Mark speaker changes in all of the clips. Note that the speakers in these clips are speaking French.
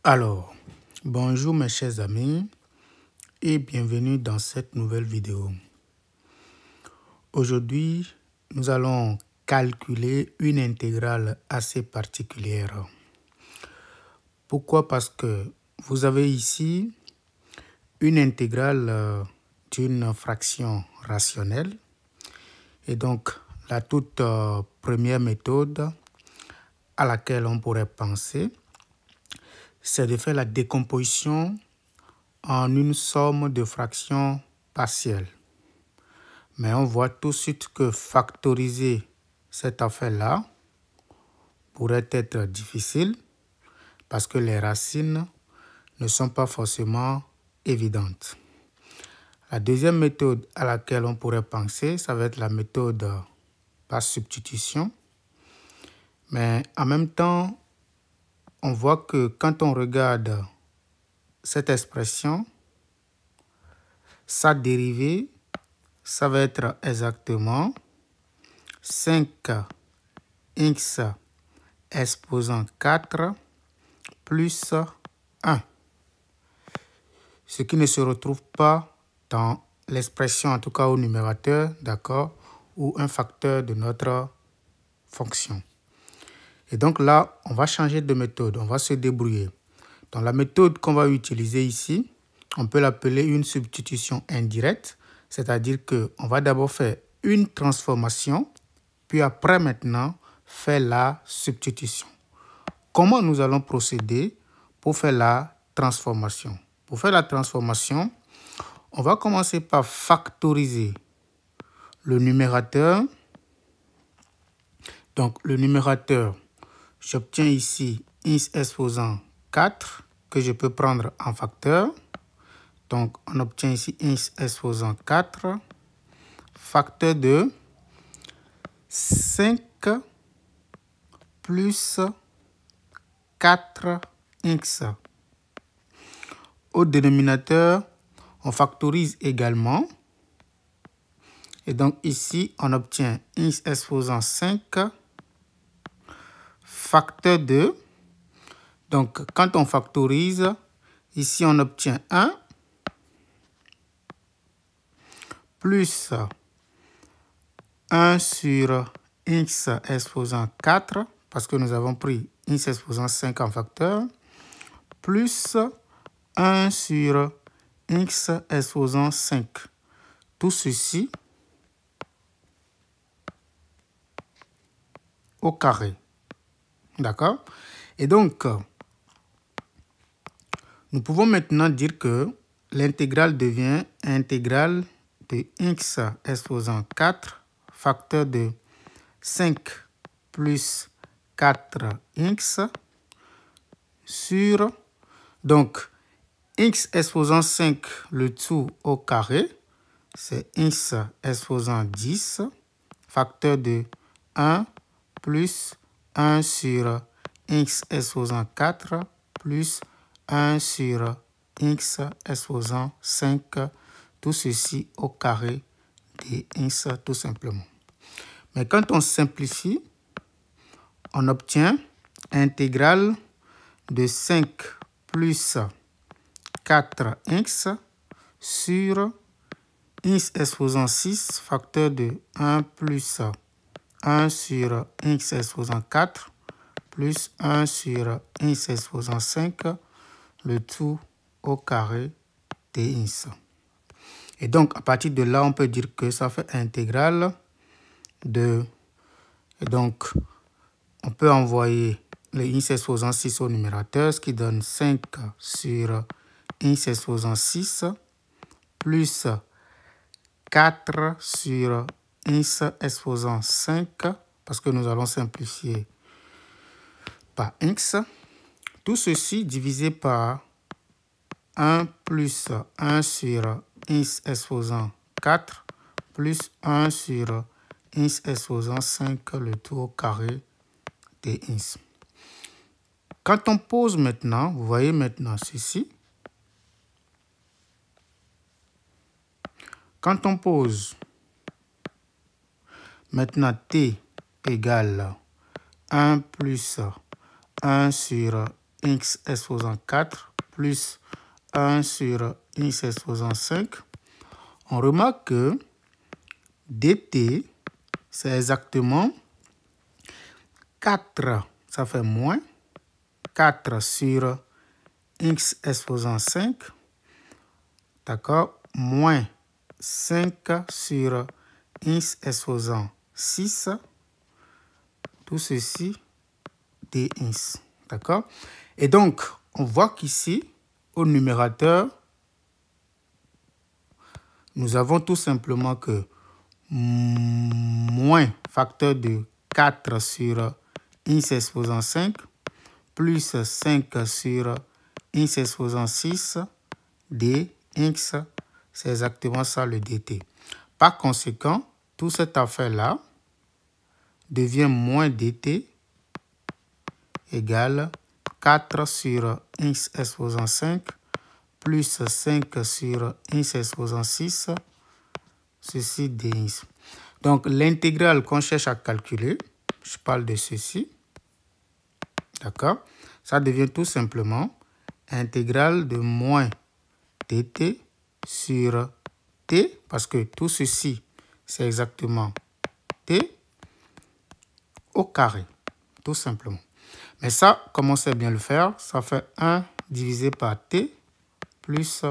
Speaker 1: Alors, bonjour mes chers amis et bienvenue dans cette nouvelle vidéo. Aujourd'hui, nous allons calculer une intégrale assez particulière. Pourquoi? Parce que vous avez ici une intégrale d'une fraction rationnelle. Et donc, la toute première méthode à laquelle on pourrait penser, c'est de faire la décomposition en une somme de fractions partielles. Mais on voit tout de suite que factoriser cette affaire-là pourrait être difficile parce que les racines ne sont pas forcément évidentes. La deuxième méthode à laquelle on pourrait penser, ça va être la méthode par substitution. Mais en même temps, on voit que quand on regarde cette expression, sa dérivée, ça va être exactement 5x exposant 4 plus 1. Ce qui ne se retrouve pas dans l'expression, en tout cas au numérateur, d'accord, ou un facteur de notre fonction. Et donc là, on va changer de méthode, on va se débrouiller. Dans la méthode qu'on va utiliser ici, on peut l'appeler une substitution indirecte, c'est-à-dire qu'on va d'abord faire une transformation, puis après maintenant, faire la substitution. Comment nous allons procéder pour faire la transformation? Pour faire la transformation, on va commencer par factoriser le numérateur. Donc, le numérateur, j'obtiens ici x exposant 4 que je peux prendre en facteur. Donc, on obtient ici x exposant 4, facteur de 5 plus 4x. Au dénominateur, on factorise également. Et donc ici, on obtient x exposant 5, facteur de. Donc, quand on factorise, ici, on obtient 1 plus 1 sur x exposant 4, parce que nous avons pris x exposant 5 en facteur, plus 1 sur x exposant 5. Tout ceci au carré. D'accord? Et donc, nous pouvons maintenant dire que l'intégrale devient intégrale de x exposant 4, facteur de 5 plus 4x sur, donc, x exposant 5, le tout au carré, c'est x exposant 10, facteur de 1 plus 1 sur x exposant 4 plus 1 sur x exposant 5, tout ceci au carré de x tout simplement. Mais quand on simplifie, on obtient intégrale de 5 plus 4x sur x exposant 6, facteur de 1 plus 1 sur x exposant 4 plus 1 sur x exposant 5, le tout au carré de x. Et donc, à partir de là, on peut dire que ça fait intégrale de... Et donc, on peut envoyer le x exposant 6 au numérateur, ce qui donne 5 sur x exposant 6 plus 4 sur x exposant 5, parce que nous allons simplifier par x. Tout ceci divisé par 1 plus 1 sur x exposant 4 plus 1 sur x exposant 5, le tout au carré de x. Quand on pose maintenant, vous voyez maintenant ceci. Quand on pose maintenant t égale 1 plus 1 sur x exposant 4 plus 1 sur x exposant 5, on remarque que dt, c'est exactement 4, ça fait moins 4 sur x exposant 5, d'accord, moins 5 sur x exposant 6, tout ceci dx, d'accord? Et donc, on voit qu'ici, au numérateur, nous avons tout simplement que moins facteur de 4 sur x exposant 5 plus 5 sur x exposant 6 dx, c'est exactement ça le dt. Par conséquent, toute cette affaire-là devient moins dt égale 4 sur x exposant 5 plus 5 sur x exposant 6, ceci dx. Donc, l'intégrale qu'on cherche à calculer, je parle de ceci, d'accord? Ça devient tout simplement intégrale de moins dt sur t, parce que tout ceci, c'est exactement t au carré, tout simplement. Mais ça, comme on sait bien le faire, ça fait 1 divisé par t plus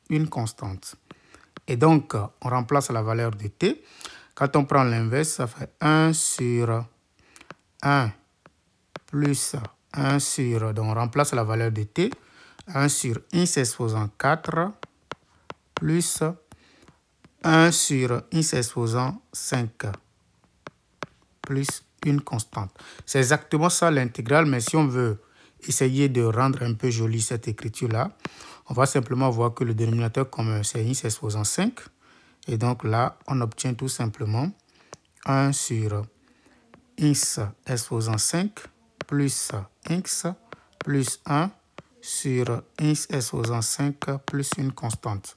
Speaker 1: une constante. Et donc, on remplace la valeur de t. Quand on prend l'inverse, ça fait 1 sur 1 plus 1 sur, donc on remplace la valeur de t, 1 sur x exposant 4 plus 1 sur x exposant 5 plus une constante. C'est exactement ça l'intégrale, mais si on veut essayer de rendre un peu jolie cette écriture-là, on va simplement voir que le dénominateur commun, c'est x exposant 5. Et donc là, on obtient tout simplement 1 sur x exposant 5 plus x plus 1 sur x exposant 5 plus une constante.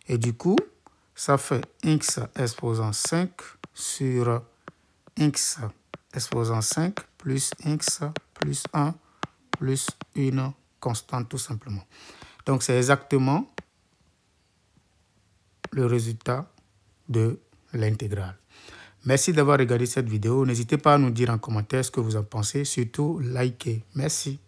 Speaker 1: Et du coup, ça fait x exposant 5 sur x exposant 5 plus x plus 1 plus une constante tout simplement. Donc, c'est exactement le résultat de l'intégrale. Merci d'avoir regardé cette vidéo. N'hésitez pas à nous dire en commentaire ce que vous en pensez. Surtout, likez. Merci.